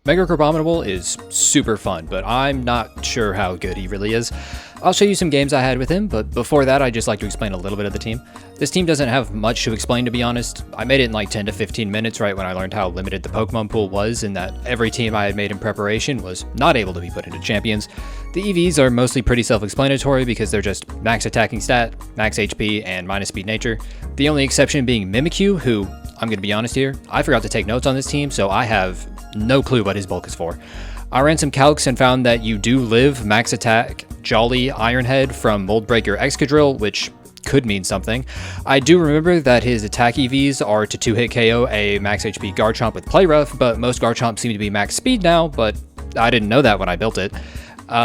Mega Crabominable is super fun, but I'm not sure how good he really is. I'll show you some games I had with him, but before that I'd just like to explain a little bit of the team. This team doesn't have much to explain, to be honest. I made it in like 10 to 15 minutes right when I learned how limited the Pokemon pool was and that every team I had made in preparation was not able to be put into champions. The EVs are mostly pretty self-explanatory because they're just max attacking stat, max HP, and minus speed nature. The only exception being Mimikyu, who, I'm gonna be honest here, I forgot to take notes on this team, so I have no clue what his bulk is for. I ran some calcs and found that you do live max attack Jolly Ironhead from Moldbreaker Excadrill, which could mean something. I do remember that his attack EVs are to 2-hit KO a max HP Garchomp with Play Rough, but most Garchomps seem to be max speed now, but I didn't know that when I built it.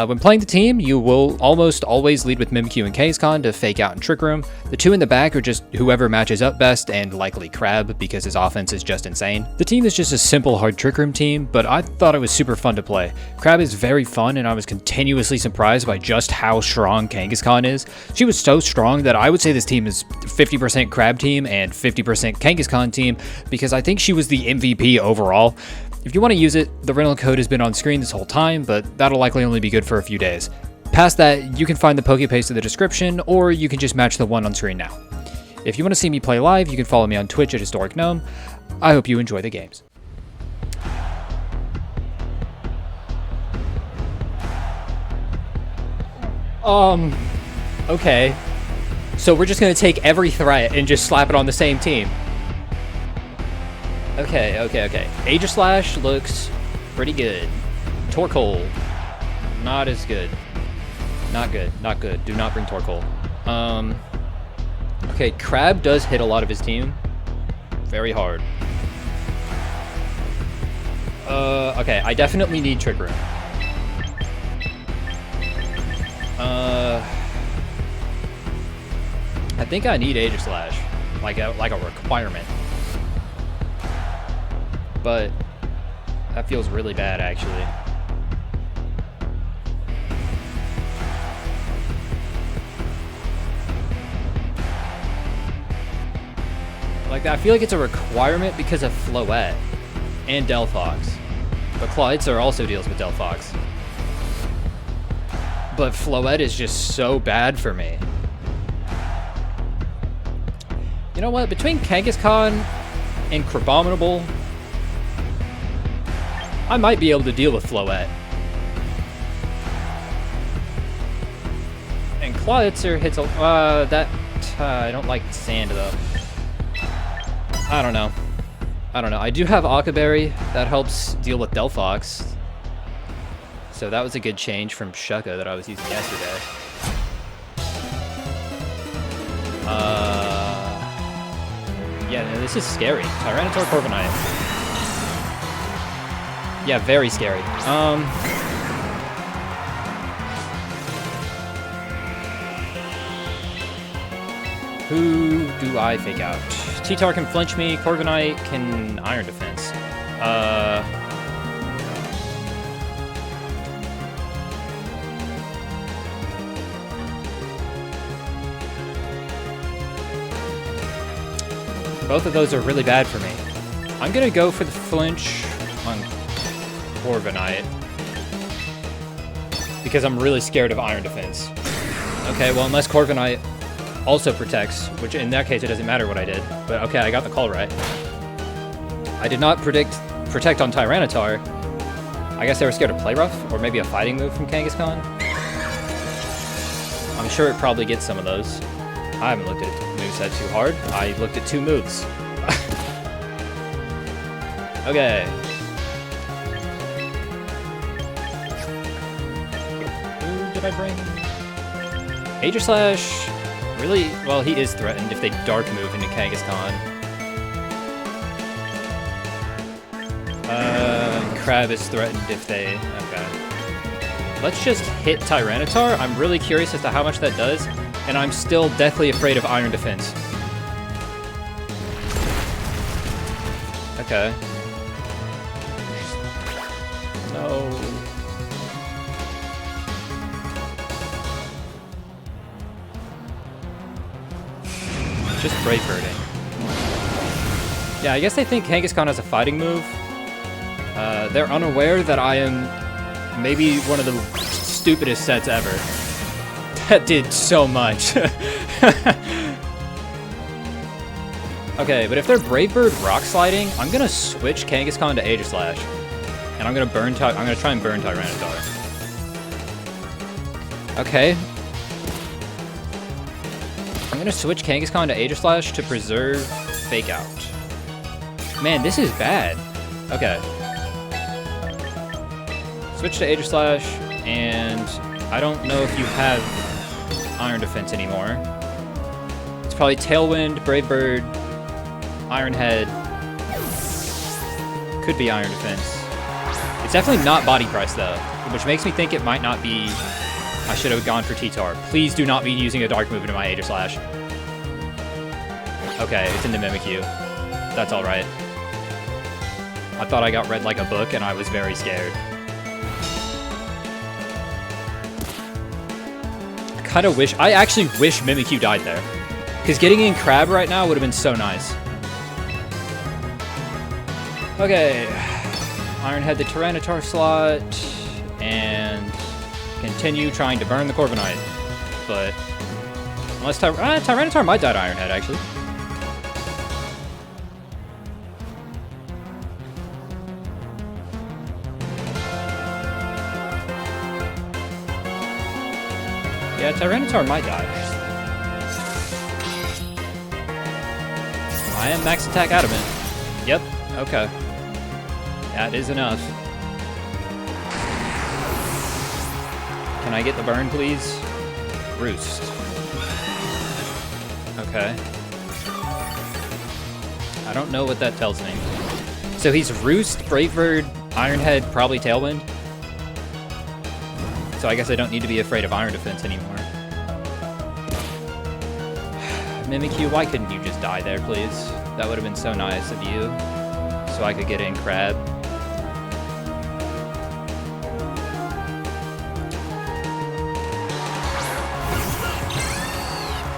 When playing the team, you will almost always lead with Mimikyu and Kangaskhan to fake out and Trick Room. The two in the back are just whoever matches up best, and likely Crab because his offense is just insane. The team is just a simple hard Trick Room team, but I thought it was super fun to play. Crab is very fun, and I was continuously surprised by just how strong Kangaskhan is. She was so strong that I would say this team is 50% Crab team and 50% Kangaskhan team, because I think she was the MVP overall. If you want to use it, the rental code has been on screen this whole time, but that'll likely only be good for a few days. Past that, you can find the PokePaste in the description, or you can just match the one on screen now. If you want to see me play live, you can follow me on Twitch at Historic Gnome. I hope you enjoy the games. Okay. So we're just going to take every threat and just slap it on the same team. Okay. Aegislash looks pretty good. Torkoal, not as good. Not good. Do not bring Torkoal. Okay, Crab does hit a lot of his team. Very hard. Okay, I definitely need Trick Room. I think I need Aegislash, like a requirement. But that feels really bad, actually. Like, I feel like it's a requirement because of Floette and Delphox. But Clawitzer also deals with Delphox. But Floette is just so bad for me. You know what? Between Kangaskhan and Crabominable, I might be able to deal with Floette. And Clawitzer hits a... I don't like sand, though. I don't know. I do have Akaberry. That helps deal with Delphox. So that was a good change from Shucka that I was using yesterday. Yeah, no, this is scary. Tyranitar Corviknight. Yeah, very scary. Who do I fake out? T-Tar can flinch me, Corviknight can Iron Defense. Both of those are really bad for me. I'm gonna go for the flinch on Corviknight because I'm really scared of Iron Defense. Okay, well, unless Corviknight also protects, which in that case it doesn't matter what I did, but okay, I got the call right. I did not protect on Tyranitar. I guess they were scared of Play Rough, or maybe a fighting move from Kangaskhan. I'm sure it probably gets some of those. I haven't looked at moveset too hard. I looked at 2 moves. Okay. Who did I bring? Aegislash. Really? Well, he is threatened if they Dark move into Kangaskhan. Crab is threatened if they... Okay. Let's just hit Tyranitar. I'm really curious as to how much that does, and I'm still deathly afraid of Iron Defense. Okay. No. Just Brave Birding. Yeah, I guess they think Kangaskhan has a fighting move. They're unaware that I am maybe one of the stupidest sets ever. That did so much. Okay, but if they're Brave Bird Rock Sliding, I'm gonna switch Kangaskhan to Aegislash. And I'm gonna try and burn Tyranitar. Okay. I'm gonna switch Kangaskhan to Aegislash to preserve Fake Out. Man, this is bad. Okay. Switch to Aegislash, and I don't know if you have Iron Defense anymore. It's probably Tailwind, Brave Bird, Iron Head. Could be Iron Defense. It's definitely not Body Press though, which makes me think it might not be. I should have gone for T-Tar. Please do not be using a Dark move into my Aegislash. Okay, it's into Mimikyu. That's alright. I thought I got read like a book and I was very scared. I actually wish Mimikyu died there. Because getting in Crab right now would have been so nice. Okay. Iron Head the Tyranitar slot. And continue trying to burn the Corviknight. But unless Tyranitar might die to Iron Head, actually. Yeah, Tyranitar might die. I am max attack adamant. Yep, okay. That is enough. Can I get the burn, please? Roost. Okay. I don't know what that tells me. So he's Roost, Brave Bird, Iron Head, probably Tailwind. So I guess I don't need to be afraid of Iron Defense anymore. Mimikyu, why couldn't you just die there, please? That would have been so nice of you. So I could get in Crab.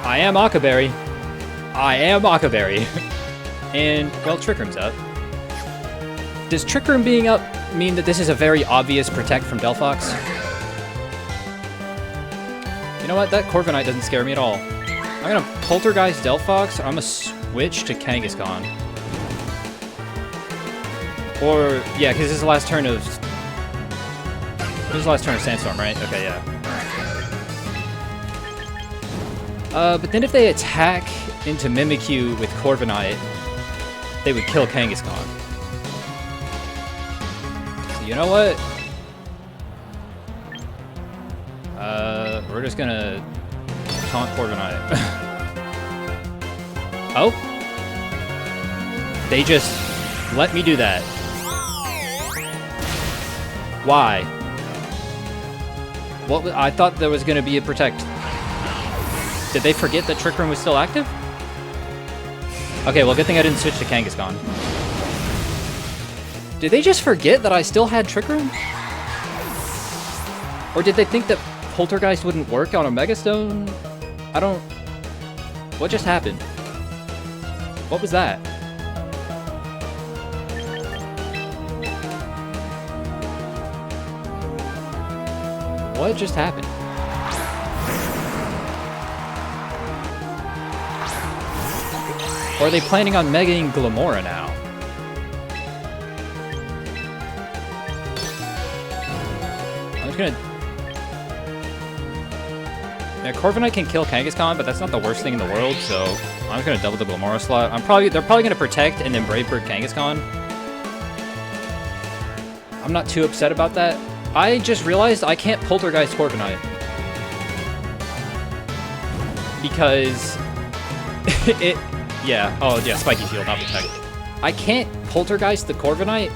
I am Akaberry. I am Akaberry. And, well, Trick Room's up. Does Trick Room being up mean that this is a very obvious Protect from Delphox? You know what? That Corviknight doesn't scare me at all. I'm gonna Poltergeist Delphox. I'm gonna switch to Kangaskhan. Or, yeah, because this is the last turn of... This is the last turn of Sandstorm, right? Okay, yeah. But then if they attack into Mimikyu with Corviknight, they would kill Kangaskhan. So you know what? We're just gonna taunt Corviknight. Oh? They just let me do that. Why? What? I thought there was gonna be a Protect. Did they forget that Trick Room was still active? Okay, well, good thing I didn't switch to Kangaskhan. Did they just forget that I still had Trick Room? Or did they think that Poltergeist wouldn't work on a Megastone? I don't... What just happened? What was that? What just happened? Or are they planning on megaing Glamora now? I'm just gonna... Yeah, Corviknight can kill Kangaskhan, but that's not the worst thing in the world, so I'm just gonna double the Glamora slot. They're probably gonna Protect and then Brave Bird Kangaskhan. I'm not too upset about that. I just realized I can't Poltergeist Corviknight. Because it... Yeah, oh yeah, Spiky Shield, not Protect. I can't Poltergeist the Corviknight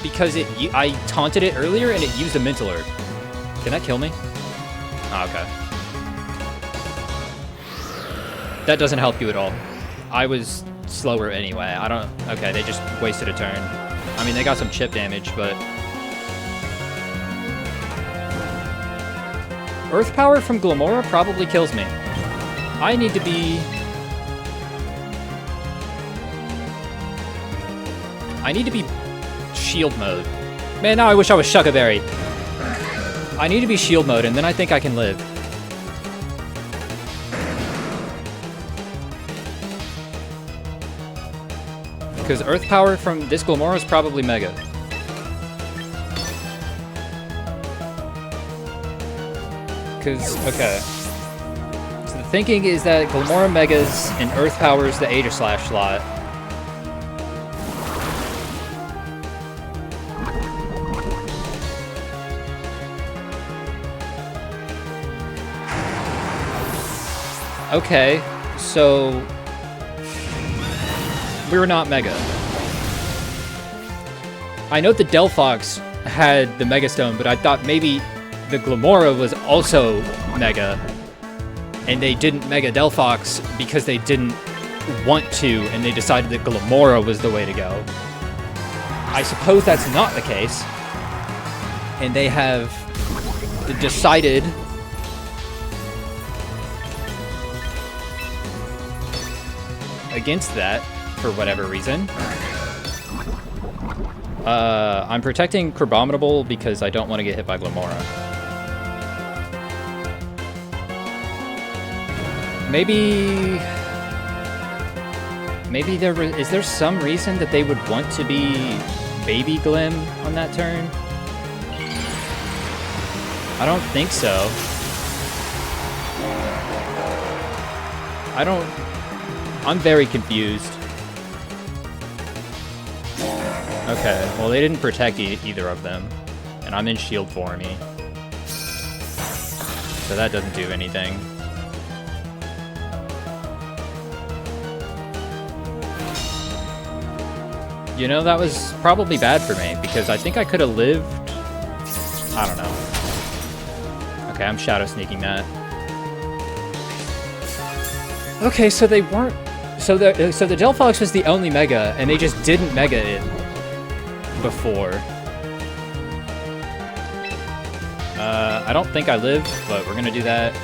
because I taunted it earlier and it used a Mental Herb. Can that kill me? Oh, okay. That doesn't help you at all. I was slower anyway. Okay, they just wasted a turn. I mean, they got some chip damage, but... Earth Power from Glamora probably kills me. I need to be... shield mode. Man, now I wish I was Shuckaberry. I need to be shield mode, and then I think I can live. Because Earth Power from this Glamora is probably Mega. Because, okay. So the thinking is that Glamora Megas and Earth Powers the Aegislash slot. Okay, so we're not Mega. I know the Delphox had the Mega Stone, but I thought maybe the Glamora was also Mega, and they didn't Mega Delphox because they didn't want to, and they decided that Glamora was the way to go. I suppose that's not the case, and they have decided against that for whatever reason. I'm protecting Crabominable because I don't want to get hit by Glamora. Maybe is there some reason that they would want to be Baby Glim on that turn? I don't think so. I'm very confused. Okay, well they didn't protect either of them, and I'm in shield for me, so that doesn't do anything. You know, that was probably bad for me, because I think I could have lived. I don't know. Okay, I'm shadow sneaking that. Okay, so they weren't. So the Delphox was the only Mega, and they just didn't Mega it before. I don't think I live, but we're gonna do that.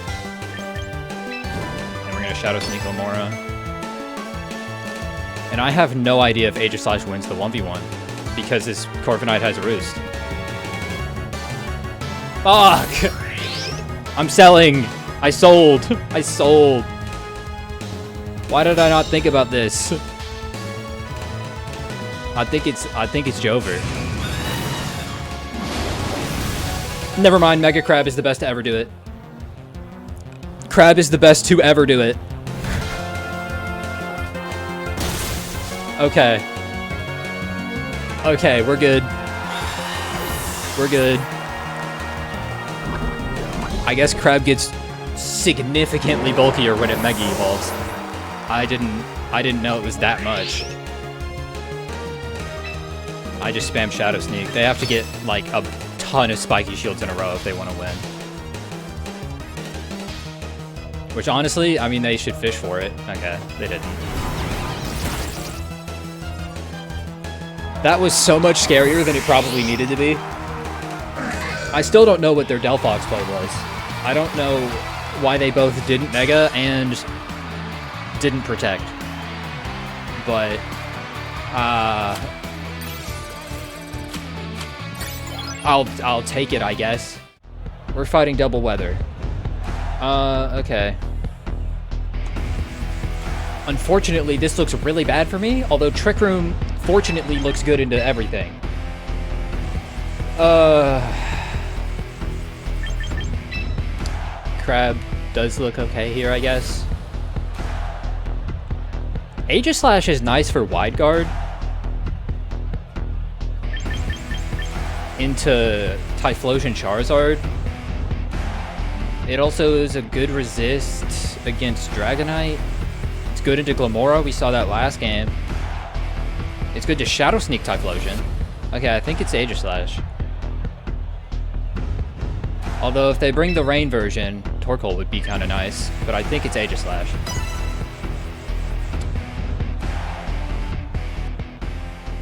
And we're gonna Shadow Sneak Glamora. And I have no idea if Aegislash wins the 1v1, because this Corviknight has a roost. Fuck! I'm selling! I sold! I sold! Why did I not think about this? I think it's Jover. Never mind, Mega Crab is the best to ever do it. Crab is the best to ever do it. Okay. Okay, we're good. We're good. I guess Crab gets significantly bulkier when it Mega Evolves. I didn't know it was that much. I just spam Shadow Sneak. They have to get like a ton of spiky shields in a row if they want to win. Which honestly, I mean, they should fish for it. Okay, they didn't. That was so much scarier than it probably needed to be. I still don't know what their Delphox play was. I don't know why they both didn't Mega and didn't protect. But, I'll take it, I guess. We're fighting double weather. Okay. Unfortunately, this looks really bad for me, although Trick Room fortunately looks good into everything. Crab does look okay here, I guess. Aegislash is nice for wide guard into Typhlosion Charizard. It also is a good resist against Dragonite. It's good into Glamora. We saw that last game. It's good to Shadow Sneak Typhlosion. Okay, I think it's Aegislash. Although if they bring the Rain version, Torkoal would be kind of nice. But I think it's Aegislash.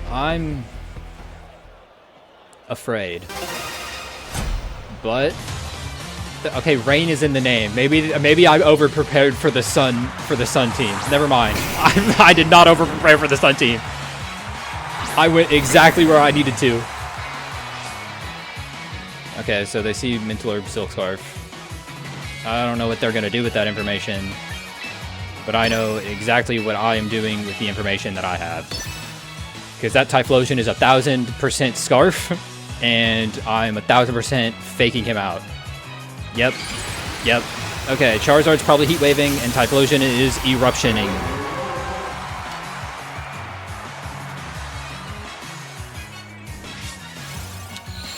I'm afraid. But okay, Rain is in the name. Maybe I'm over prepared for the Sun teams. Never mind. I did not over prepare for the Sun team. I went exactly where I needed to. Okay, so they see Mental Herb Silk Scarf. I don't know what they're going to do with that information, but I know exactly what I am doing with the information that I have. Because that Typhlosion is 1,000% Scarf, and I'm 1,000% faking him out. Yep. Yep. Okay, Charizard's probably Heat Waving, and Typhlosion is Eruptioning.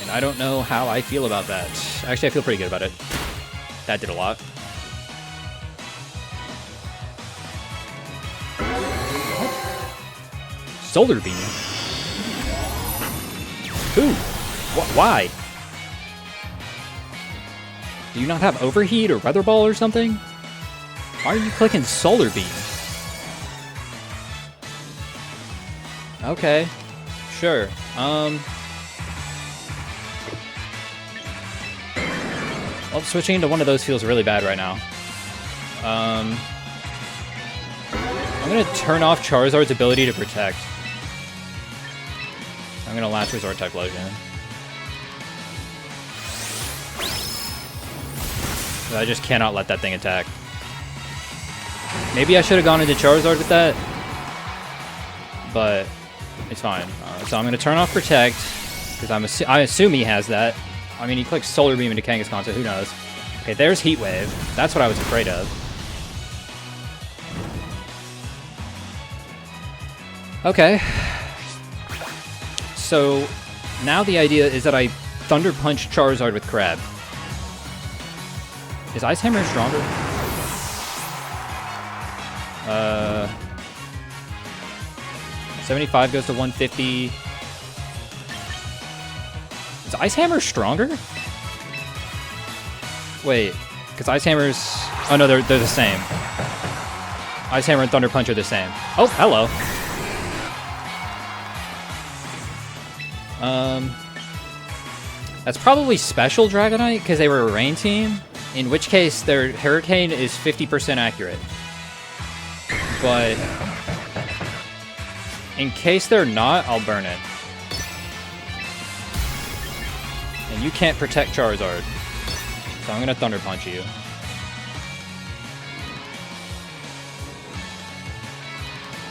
And I don't know how I feel about that. Actually, I feel pretty good about it. That did a lot. Solar Beam? Who? Why? Do you not have Overheat or Weather Ball or something? Why are you clicking Solar Beam? Okay. Sure. Well, switching into one of those feels really bad right now. I'm gonna turn off Charizard's ability to protect. I'm gonna Last Resort Typhlosion. I just cannot let that thing attack. Maybe I should have gone into Charizard with that, but it's fine. So I'm gonna turn off Protect because I assume he has that. I mean, he clicks Solar Beam into Kangaskhan, so who knows? Okay, there's Heat Wave. That's what I was afraid of. Okay. So now the idea is that I Thunder Punch Charizard with Crab. Is Ice Hammer stronger? 75 goes to 150. Is Ice Hammer stronger? Wait, because Ice Hammer's... Oh no, they're the same. Ice Hammer and Thunder Punch are the same. Oh, hello. That's probably Special Dragonite, because they were a Rain team. In which case, their Hurricane is 50% accurate. But... in case they're not, I'll burn it. And you can't protect Charizard. So I'm gonna Thunder Punch you.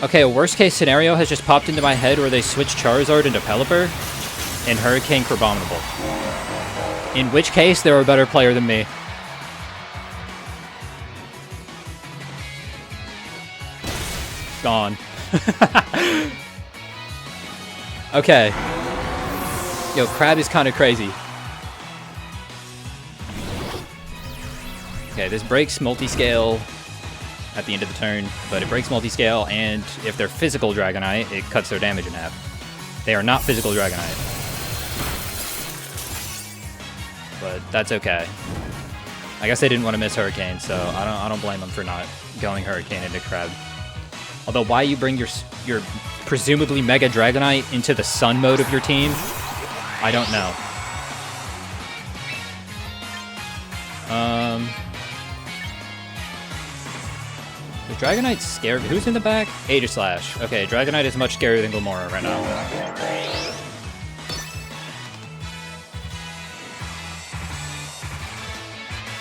Okay, a worst case scenario has just popped into my head where they switch Charizard into Pelipper and Hurricane Crabominable. In which case, they're a better player than me. Gone. Okay. Yo, Crab is kind of crazy. Okay, this breaks Multiscale at the end of the turn, but it breaks Multiscale, and if they're Physical Dragonite, it cuts their damage in half. They are not Physical Dragonite. But that's okay. I guess they didn't want to miss Hurricane, so I don't blame them for not going Hurricane into Crab. Although, why you bring your presumably Mega Dragonite into the Sun mode of your team, I don't know. The Dragonite's scared. Who's in the back? Aegislash. Okay, Dragonite is much scarier than Glamora right now.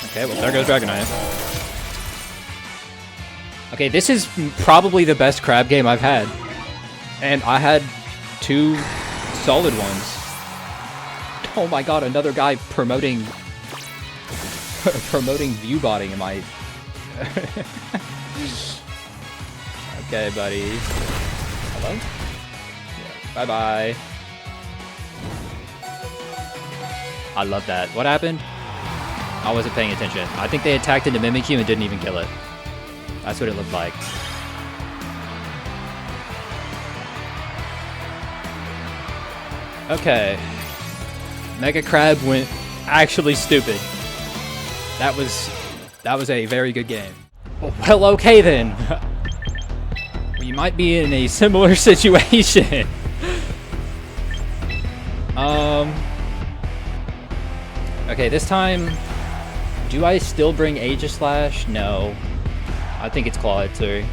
Okay, well, there goes Dragonite. Okay, this is probably the best Crab game I've had. And I had 2 solid ones. Oh my god, another guy promoting view botting in my... Okay, buddy. Hello? Yeah. Bye-bye. I love that. What happened? I wasn't paying attention. I think they attacked into Mimikyu and didn't even kill it. That's what it looked like. Okay. Mega Crab went actually stupid. That was a very good game. Well, okay then. We might be in a similar situation. Okay, this time, do I still bring Aegislash? No. I think it's Claw too.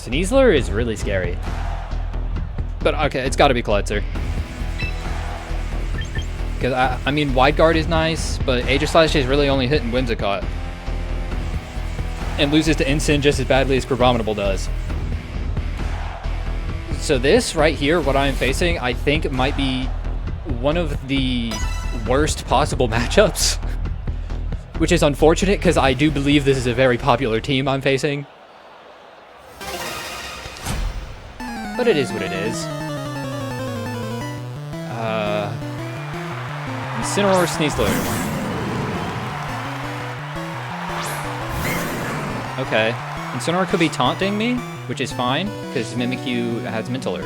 Sneasler is really scary. But okay, it's gotta be Klutzer. Because, I mean, Wide Guard is nice, but Aegislash is really only hitting Whimsicott. And loses to Ensign just as badly as Crabominable does. So this right here, what I'm facing, I think might be one of the worst possible matchups. Which is unfortunate, because I do believe this is a very popular team I'm facing. But it is what it is. Incineroar, Sneasler. Okay. Incineroar could be taunting me, which is fine, because Mimikyu has Mintaler.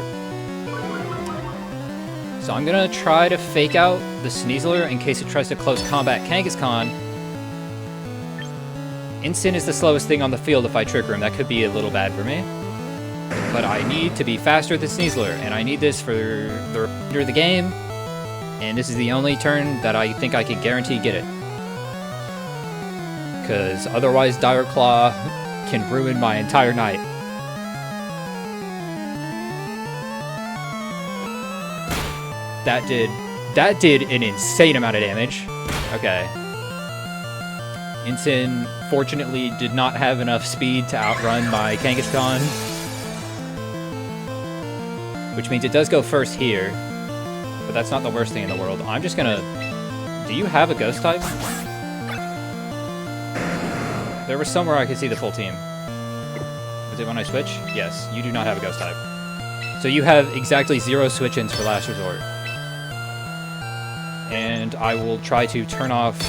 So I'm gonna try to fake out the Sneasler in case it tries to close combat Kangaskhan. Instant is the slowest thing on the field if I trigger him. That could be a little bad for me. But I need to be faster than Sneasler, and I need this for the remainder of the game. And this is the only turn that I think I can guarantee get it. Because otherwise Dire Claw can ruin my entire night. That did an insane amount of damage. Okay. Ensign fortunately did not have enough speed to outrun my Kangaskhan. Which means it does go first here. But that's not the worst thing in the world. I'm just gonna... Do you have a ghost type? There was somewhere I could see the full team. Was it when I switch? Yes, you do not have a ghost type. So you have exactly 0 switch-ins for Last Resort. And I will try to turn off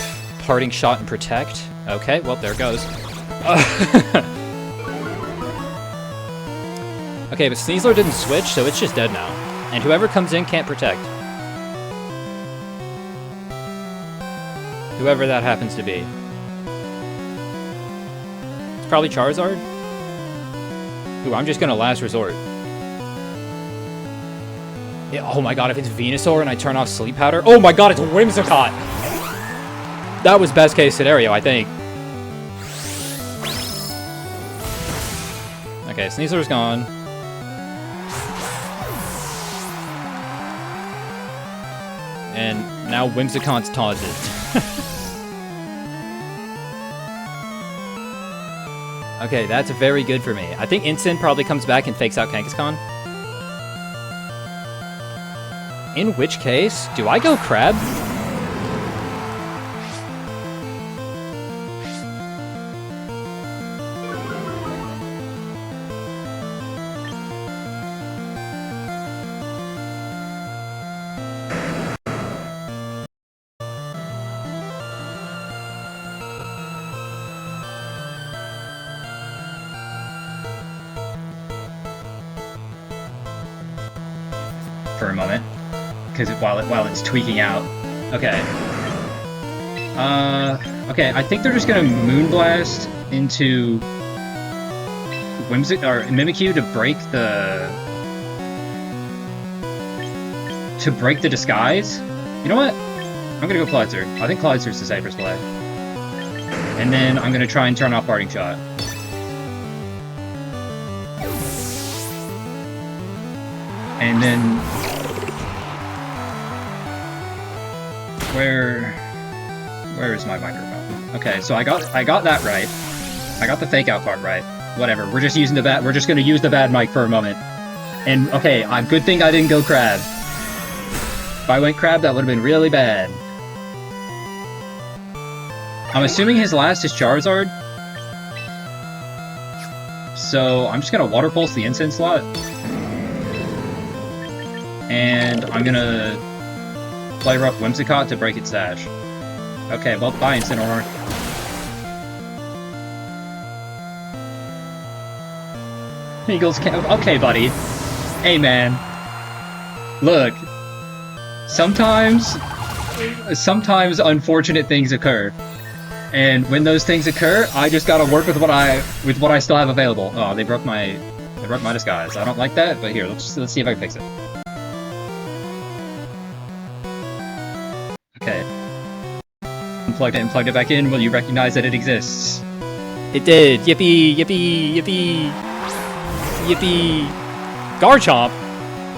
Parting Shot and Protect. Okay, well, there it goes. Okay, but Sneasler didn't switch, so it's just dead now. And whoever comes in can't protect. Whoever that happens to be. It's probably Charizard. Ooh, I'm just gonna Last Resort. Yeah, oh my god, if it's Venusaur and I turn off Sleep Powder... Oh my god, it's Whimsicott! That was best case scenario, I think. Okay, Sneasler's gone. And now Whimsicott's taunted. Okay, that's very good for me. I think Instant probably comes back and fakes out Kangaskhan. In which case, do I go Crab? For a moment, because while it's tweaking out. Okay. Okay. I think they're just gonna Moonblast into Mimikyu to break the disguise. You know what? I'm gonna go Klutzer. I think Klutzer's the safest play. And then I'm gonna try and turn off Parting Shot. And then where is my microphone? Okay, so I got that right. I got the fake out part right. Whatever. We're just gonna use the bad mic for a moment. And okay, good thing I didn't go Crab. If I went Crab, that would have been really bad. I'm assuming his last is Charizard. So I'm just gonna Water Pulse the Instant slot. And I'm gonna play rough Whimsicott to break its dash. Okay, well, bye, Incineroar. Eagles can't... Okay, buddy. Hey, man. Look. Sometimes unfortunate things occur. And when those things occur, I just gotta work with what I still have available. Oh, they broke my disguise. I don't like that, but here, let's see if I can fix it. Okay. Unplugged it and plugged it back in. Will you recognize that it exists? It did. Yippee! Yippee! Yippee! Yippee! Garchomp!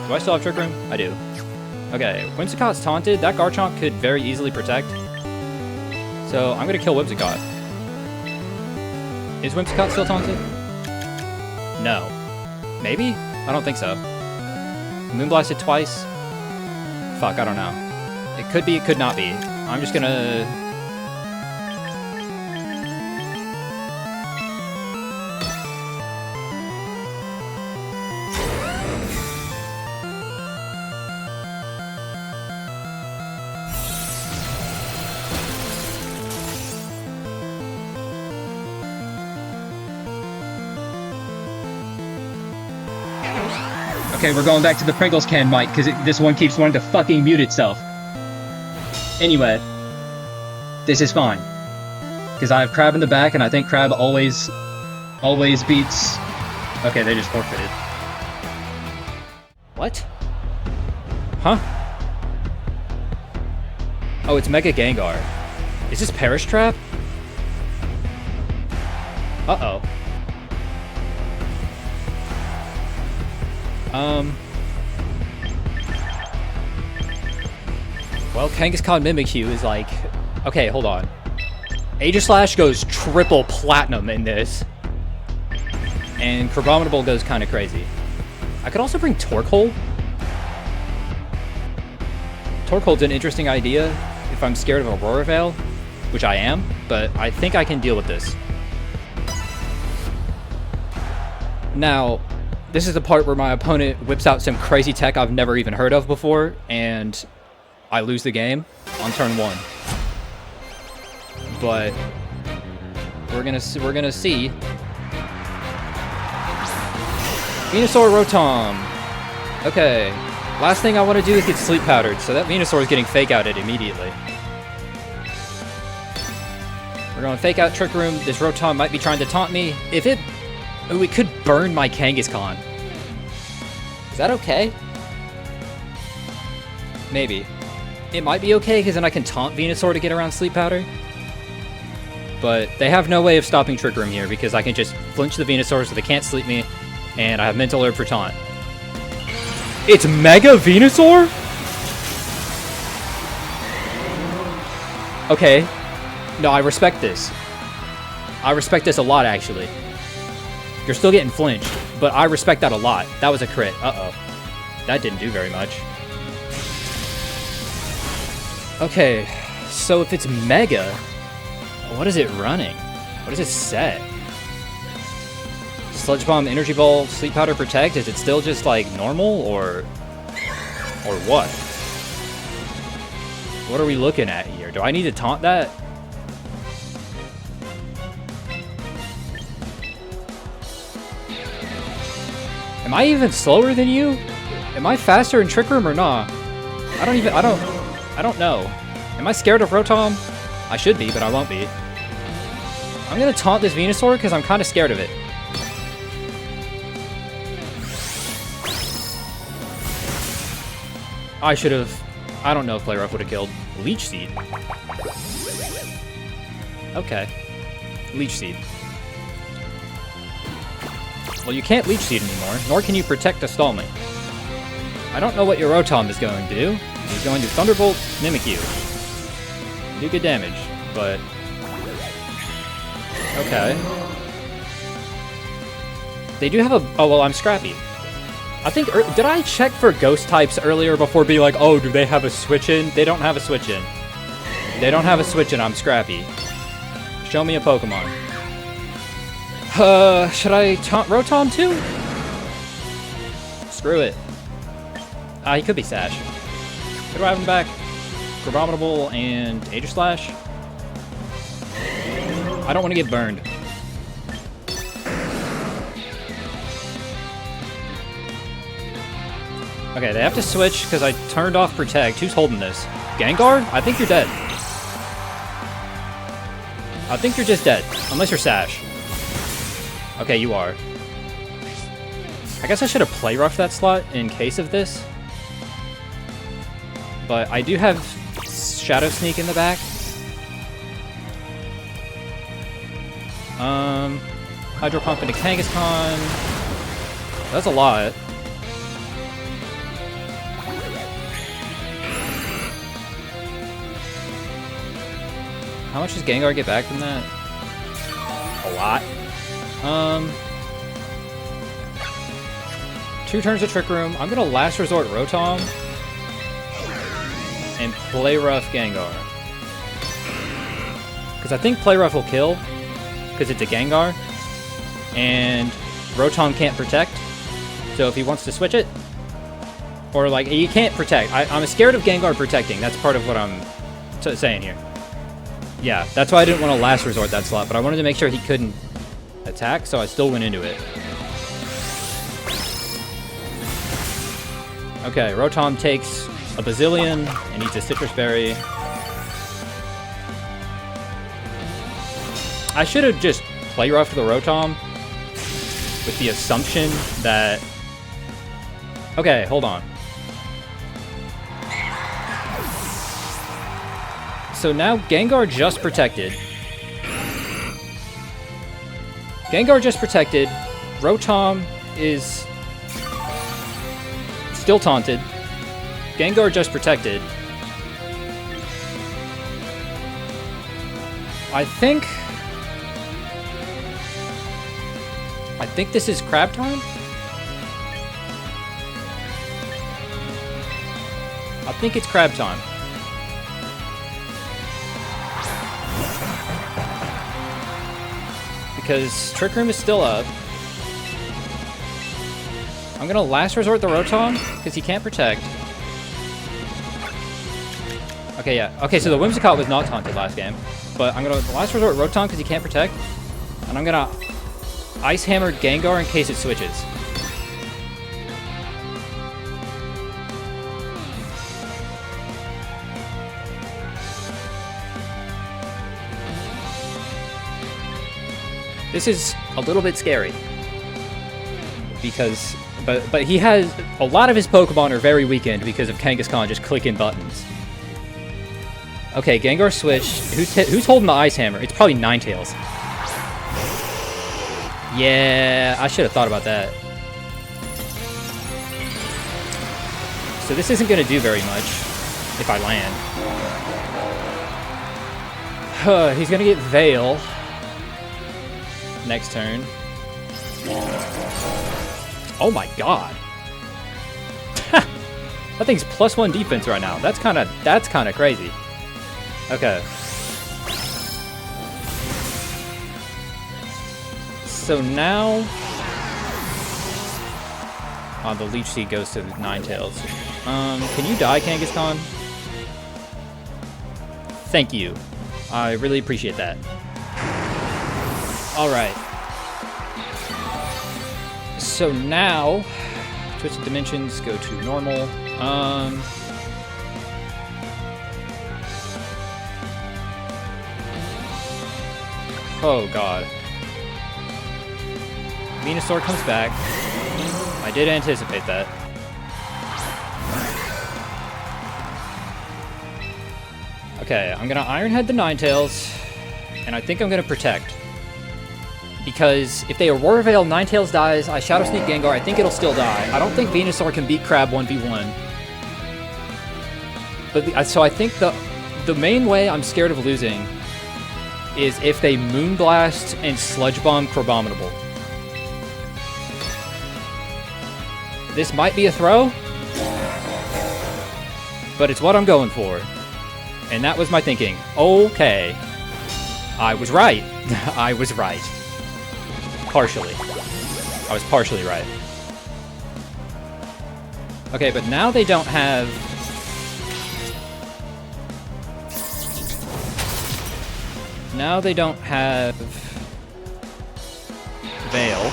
Do I still have Trick Room? I do. Okay, Whimsicott's taunted. That Garchomp could very easily protect. So I'm gonna kill Whimsicott. Is Whimsicott still taunted? No. Maybe? I don't think so. Moonblasted twice? Fuck, I don't know. It could be, it could not be. I'm just gonna... Okay, we're going back to the Pringles can, Mike, because this one keeps wanting to fucking mute itself. Anyway, this is fine. Because I have Crab in the back, and I think Crab always beats... Okay, they just forfeited. What? Huh? Oh, it's Mega Gengar. Is this Perish Trap? Uh-oh. Well, Kangaskhan Mimikyu is like... Okay, hold on. Aegislash goes triple platinum in this. And Crabominable goes kind of crazy. I could also bring Torkoal. Torkoal's an interesting idea if I'm scared of Aurora Veil, which I am, but I think I can deal with this. Now, this is the part where my opponent whips out some crazy tech I've never even heard of before, and I lose the game on turn 1. But we're gonna see. Venusaur Rotom. Okay. Last thing I want to do is get sleep powdered, so that Venusaur is getting fake outed immediately. We're going to fake out Trick Room. This Rotom might be trying to taunt me. If it... Oh, it could burn my Kangaskhan. Is that okay? Maybe. It might be okay, because then I can taunt Venusaur to get around Sleep Powder. But they have no way of stopping Trick Room here, because I can just flinch the Venusaur so they can't sleep me, and I have Mental Herb for taunt. It's Mega Venusaur? Okay. No, I respect this. I respect this a lot, actually. You're still getting flinched, but I respect that a lot. That was a crit. Uh-oh. That didn't do very much. Okay, so if it's Mega, what is it running? What is it set? Sludge Bomb, Energy Ball, Sleep Powder, Protect? Is it still just like normal, or what? What are we looking at here? Do I need to taunt that? Am I even slower than you? Am I faster in Trick Room or not? I don't know. Am I scared of Rotom? I should be, but I won't be. I'm gonna taunt this Venusaur because I'm kind of scared of it. I should have... I don't know if Play Rough would have killed. Leech Seed. Okay. Leech Seed. Well, you can't Leech Seed anymore, nor can you Protect to stall me. I don't know what your Rotom is going to do. He's going to Thunderbolt Mimikyu. Do good damage, but... Okay. They do have a... Oh, well, I'm Scrappy. I think... Did I check for Ghost types earlier before being like, oh, do they have a switch-in? They don't have a switch-in. They don't have a switch-in, I'm Scrappy. Show me a Pokemon. Should I taunt Rotom too? Screw it. He could be Sash. Who do I have him back? Crabominable and Aegislash? I don't want to get burned. Okay, they have to switch because I turned off Protect. Who's holding this? Gengar? I think you're dead. I think you're just dead. Unless you're Sash. Okay, you are. I guess I should have Play Roughed that slot in case of this. But I do have Shadow Sneak in the back. Hydro Pump into Kangaskhan. That's a lot. How much does Gengar get back from that? A lot. 2 turns of Trick Room. I'm gonna Last Resort Rotom and Play Rough Gengar. Because I think Play Rough will kill, because it's a Gengar, and Rotom can't protect. So if he wants to switch it, or like, he can't protect. I'm scared of Gengar protecting. That's part of what I'm saying here. Yeah, that's why I didn't want to Last Resort that slot, but I wanted to make sure he couldn't attack, so I still went into it. Okay, Rotom takes a bazillion and eats a Citrus Berry. I should have just Play Roughed the Rotom with the assumption that... Okay, hold on. So now Gengar just protected. Gengar just protected. Rotom is still taunted. Gengar just protected. I think this is Crab time? I think it's Crab time. Because Trick Room is still up. I'm gonna Last Resort the Rotom, because he can't protect. Okay, yeah. Okay, so the Whimsicott was not taunted last game. But I'm gonna Last Resort Rotom because he can't protect. And I'm gonna Ice Hammer Gengar in case it switches. This is a little bit scary. Because, but he has, a lot of his Pokemon are very weakened because of Kangaskhan just clicking buttons. Okay, Gengar switched. Who's holding the Ice Hammer? It's probably Ninetales. Yeah, I should have thought about that. So this isn't going to do very much if I land. He's going to get Veil next turn. Oh my god. That thing's +1 defense right now. That's kind of crazy. Okay. So now, the Leech Seed goes to Ninetales. Can you die, Kangaskhan? Thank you. I really appreciate that. Alright. So now, Twisted Dimensions go to normal. Oh god. Venusaur comes back. I did anticipate that. Okay, I'm gonna Iron Head the Ninetales, and I think I'm gonna Protect. Because if they Aurora Veil, Ninetales dies, I Shadow Sneak Gengar, I think it'll still die. I don't think Venusaur can beat Crab 1v1. But so I think the main way I'm scared of losing is if they Moonblast and Sludge Bomb Crabominable. This might be a throw, but it's what I'm going for. And that was my thinking. Okay. I was right. I was right. Partially. I was partially right. Okay, but now they don't have... Now they don't have... Veil.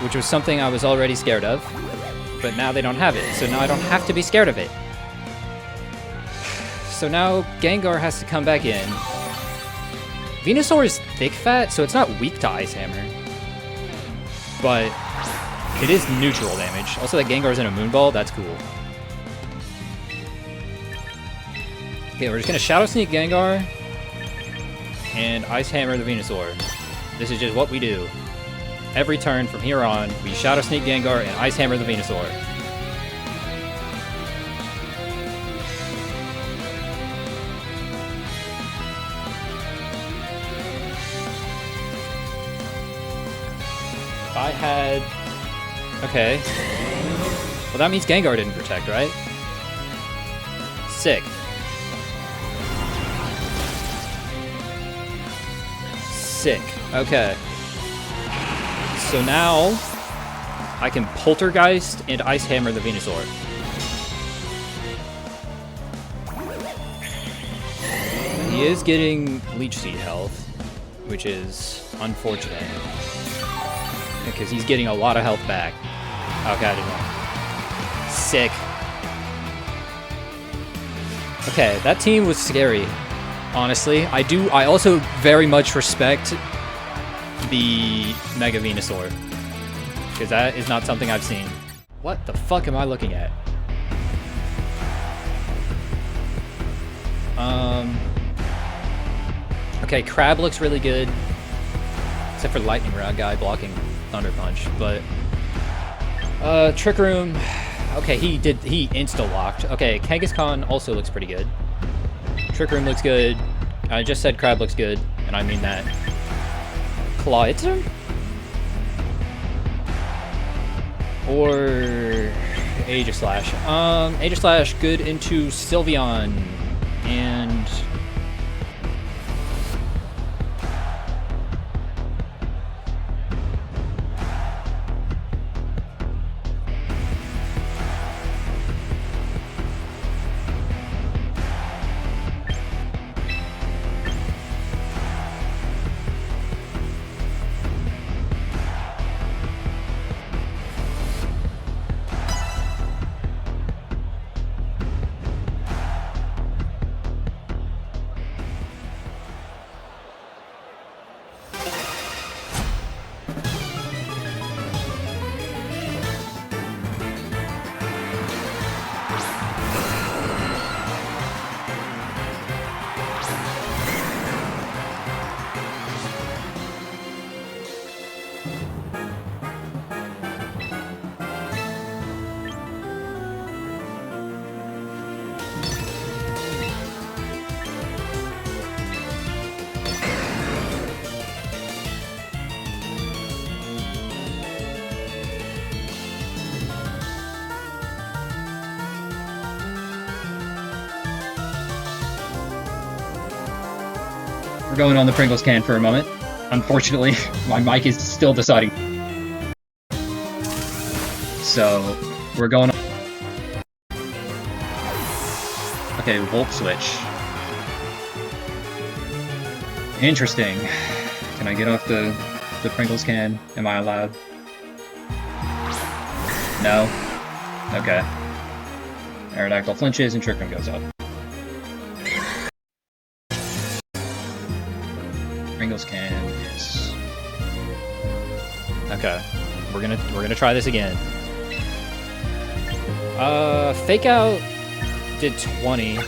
Which was something I was already scared of. But now they don't have it, so now I don't have to be scared of it. So now Gengar has to come back in. Venusaur is thick fat, so it's not weak to Ice Hammer. But it is neutral damage. Also, that Gengar's in a Moonball, that's cool. Okay, we're just gonna Shadow Sneak Gengar and Ice Hammer the Venusaur. This is just what we do. every turn from here on, we Shadow Sneak Gengar and Ice Hammer the Venusaur. If I had... Okay. Well, that means Gengar didn't protect, right? Sick. Sick. Okay. So now I can Poltergeist and Ice Hammer the Venusaur. He is getting Leech Seed health, which is unfortunate. Because he's getting a lot of health back. Okay, I did wrong. Sick. Okay, that team was scary. Honestly, I also very much respect the Mega Venusaur. Because that is not something I've seen. What the fuck am I looking at? Okay, Crab looks really good. Except for Lightning Rod guy blocking Thunder Punch. But, Trick Room... Okay, he insta-locked. Okay, Kangaskhan also looks pretty good. Trick Room looks good. I just said Crab looks good, and I mean that. Clawitzer? Or Aegislash. Aegislash good into Sylveon. And... We're going on the Pringles can for a moment. Unfortunately, my mic is still deciding. So, we're going on... Okay, Volt Switch. Interesting. Can I get off the Pringles can? Am I allowed? No? Okay. Aerodactyl flinches and Trick Room goes up. Pringles can, yes. Okay. We're gonna try this again. Fake Out did 20.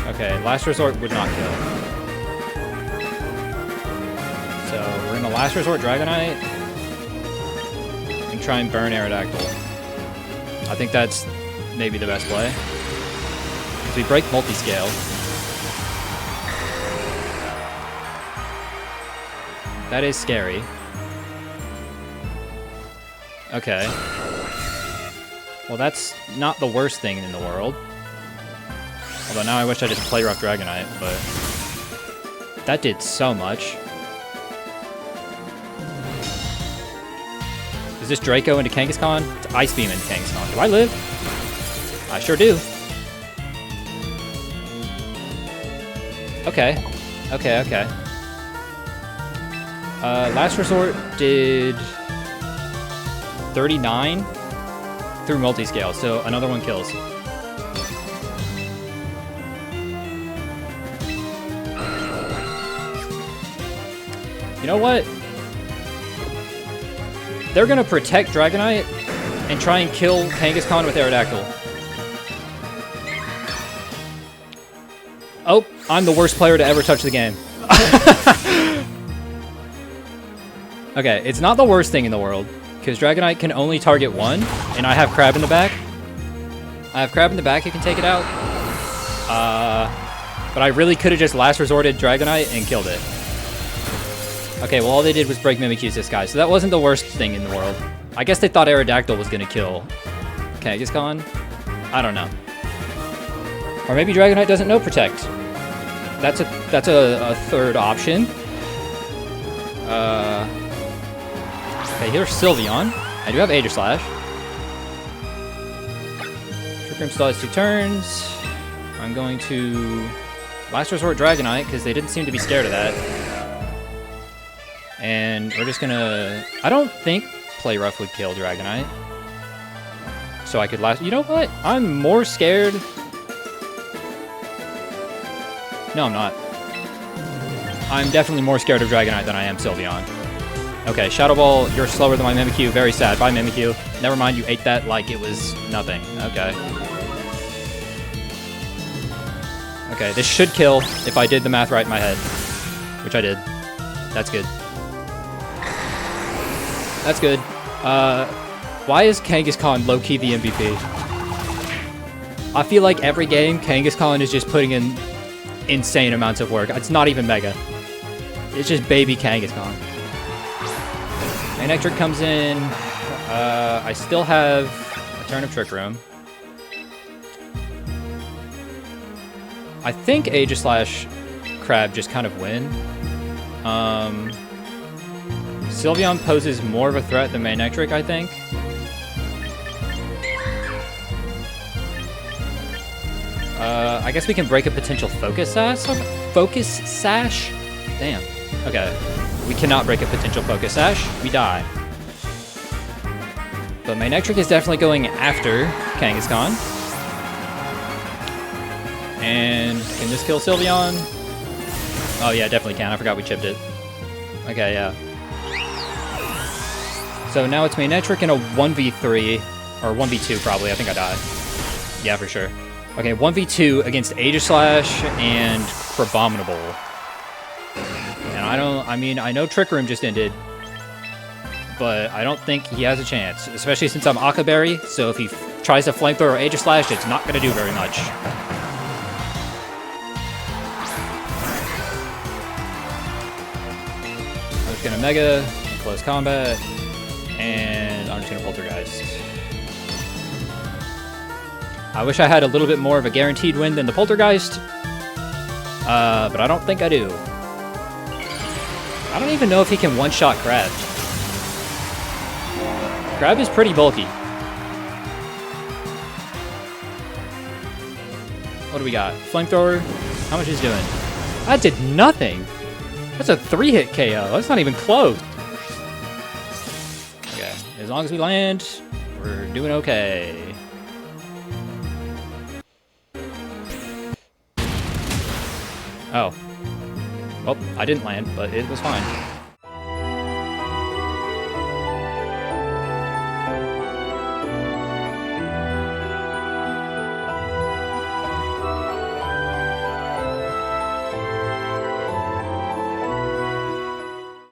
Okay, Last Resort would not kill. So we're gonna Last Resort Dragonite and try and burn Aerodactyl. I think that's maybe the best play. Because we break multi-scale. That is scary. Okay. Well, that's not the worst thing in the world. Although now I wish I just play Rough Dragonite, but... That did so much. Is this Draco into Kangaskhan? It's Ice Beam into Kangaskhan. Do I live? I sure do. Okay. Okay, okay. Last Resort did 39 through multi-scale, so another one kills. You know what? They're gonna protect Dragonite and try and kill Kangaskhan with Aerodactyl. Oh, I'm the worst player to ever touch the game. Okay, it's not the worst thing in the world, because Dragonite can only target one, and I have Crab in the back. I have Crab in the back who can take it out. But I really could have just last resorted Dragonite and killed it. Okay, well all they did was break Mimikyu's disguise, so that wasn't the worst thing in the world. I guess they thought Aerodactyl was gonna kill Kangaskhan? I don't know. Or maybe Dragonite doesn't know Protect. That's a third option. Okay, here's Sylveon. I do have Aegislash. Trick Room still has 2 turns. I'm going to Last Resort Dragonite, because they didn't seem to be scared of that. And we're just gonna... I don't think Play Rough would kill Dragonite. So I could last... You know what? I'm more scared... No, I'm not. I'm definitely more scared of Dragonite than I am Sylveon. Okay, Shadow Ball, you're slower than my Mimikyu. Very sad. Bye, Mimikyu. Never mind, you ate that like it was nothing. Okay. Okay, this should kill if I did the math right in my head. Which I did. That's good. That's good. Why is Kangaskhan low-key the MVP? I feel like every game, Kangaskhan is just putting in insane amounts of work. It's not even Mega. It's just baby Kangaskhan. Manectric comes in. I still have a turn of Trick Room. I think Aegislash Crab just kind of win. Sylveon poses more of a threat than Manectric, I think. I guess we can break a potential Focus Sash? Focus Sash? Damn. Okay. We cannot break a potential Focus Sash. We die. But Manectric is definitely going after Kangaskhan. And can this kill Sylveon? Oh yeah, definitely can. I forgot we chipped it. Okay, yeah. So now it's Manectric in a 1v3, or 1v2 probably. I think I die. Yeah, for sure. Okay, 1v2 against Aegislash and Crabominable. And I know Trick Room just ended, but I don't think he has a chance, especially since I'm Akaberry, so if he tries to Flamethrower Aegislash, it's not going to do very much. I'm just going to Mega, close combat, and I'm just going to Poltergeist. I wish I had a little bit more of a guaranteed win than the Poltergeist, but I don't think I do. I don't even know if he can one-shot Crab. Crab is pretty bulky. What do we got? Flamethrower? How much is it doing? That did nothing! That's a 3-hit KO. That's not even close. Okay, as long as we land, we're doing okay. Oh. Well, I didn't land, but it was fine.